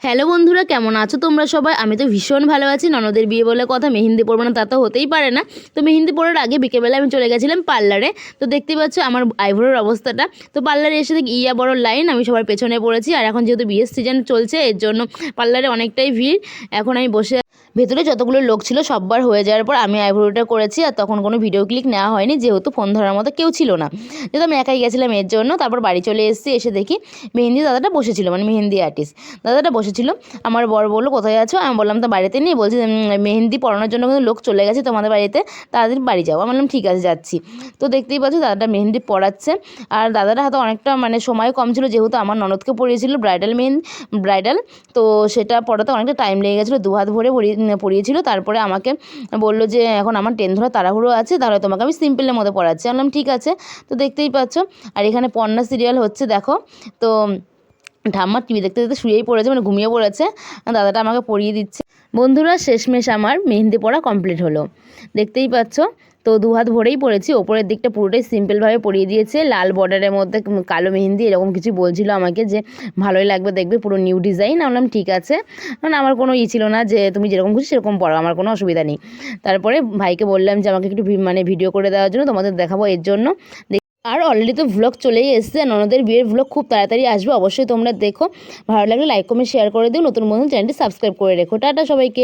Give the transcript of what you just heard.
Hello বন্ধুরা, কেমন আছো তোমরা সবাই? আমি তো ভীষণ ভালো আছি। ননদের বিয়ে বলে কথা, মেহেন্দি পরবো না তা তো হতেই পারে না। তো মেহেন্দি পরার আগে বিকেলবেলা আমি চলে গেছিলাম পার্লারে। তো দেখতেই পাচ্ছ আমার আইব্রোর অবস্থাটা। তো পার্লারে এসে দেখি ইয়া বড় লাইন, আমি সবার পেছনে পড়েছি। আর এখন যেহেতু বিয়ের সিজন চলছে, এর জন্য পার্লারে অনেকটাই ভিড়। এখন আমি বসে ভেতরে যতগুলো লোক ছিল সববার হয়ে যাওয়ার পর আমি আইব্রোটা করেছি। আর তখন কোনো ভিডিও ক্লিক নেওয়া হয়নি, যেহেতু ফোন ধরার মতো কেউ ছিল না, যেহেতু আমি একাই গেছিলাম এর জন্য। তারপর বাড়ি চলে এসেছি, এসে দেখি মেহেন্দি দাদাটা বসেছিল, মানে মেহেন্দি আর্টিস্ট দাদাটা বসেছিল। আমার বর বললো কোথায় আছো? আমি বললাম তো বাড়িতে নেই। বলছি মেহেন্দি পড়ানোর জন্য কিন্তু লোক চলে গেছে তোমাদের বাড়িতে, তাড়াতাড়ি বাড়ি যাও। আমি বললাম ঠিক আছে যাচ্ছি। তো দেখতেই পাচ্ছি দাদাটা মেহেন্দি পড়াচ্ছে। আর দাদাটা হাতে অনেকটা মানে সময় কম ছিল, যেহেতু আমার ননদকে পড়িয়েছিল ব্রাইডাল। তো সেটা পড়াতে অনেকটা টাইম লেগে গেছিলো, দু হাত ভরে পড়িয়েছিল। তারপরে আমাকে বললো যে এখন আমার ট্রেন ধরা তাড়াহুড়ো আছে, তাহলে তোমাকে আমি সিম্পলের মধ্যে পড়াচ্ছি। আমি বললাম ঠিক আছে। তো দেখতেই পাচ্ছ, আর এখানে পর্ণা সিরিয়াল হচ্ছে দেখো। তো ঠাম্মা টিভি দেখতে দেখতে শুয়েই পড়েছে, মানে ঘুমিয়ে পড়েছে। দাদাটা আমাকে পড়িয়ে দিচ্ছে। বন্ধুরা, শেষমেশ আমার মেহেন্দি পড়া কমপ্লিট হলো, দেখতেই পাচ্ছ। তো দু হাত ভরেই পড়েছি, ওপরের দিকটা পুরোটাই সিম্পলভাবে পরিয়ে দিয়েছে, লাল বর্ডারের মধ্যে কালো মেহেন্দি, এরকম কিছু বলছিল আমাকে যে ভালোই লাগবে দেখবে, পুরো নিউ ডিজাইন। আমি বললাম ঠিক আছে, কারণ আমার কোনো ছিল না যে তুমি যেরকম খুশি সেরকম পড়ো, আমার কোনো অসুবিধা নেই। তারপরে ভাইকে বললাম যে আমাকে একটু মানে ভিডিও করে দেওয়ার জন্য, তোমাদের দেখাবো এর জন্য। আর অলরেডি তো ভ্লগ চলেই এসেছে, ননদের বিয়ের ভ্লগ খুব তাড়াতাড়ি আসবে, অবশ্যই তোমরা দেখো। ভালো লাগলে লাইক কমেন্ট শেয়ার করে দিও, নতুন বন্ধু চ্যানেলটি সাবস্ক্রাইব করে রেখো। টাটা সবাইকে।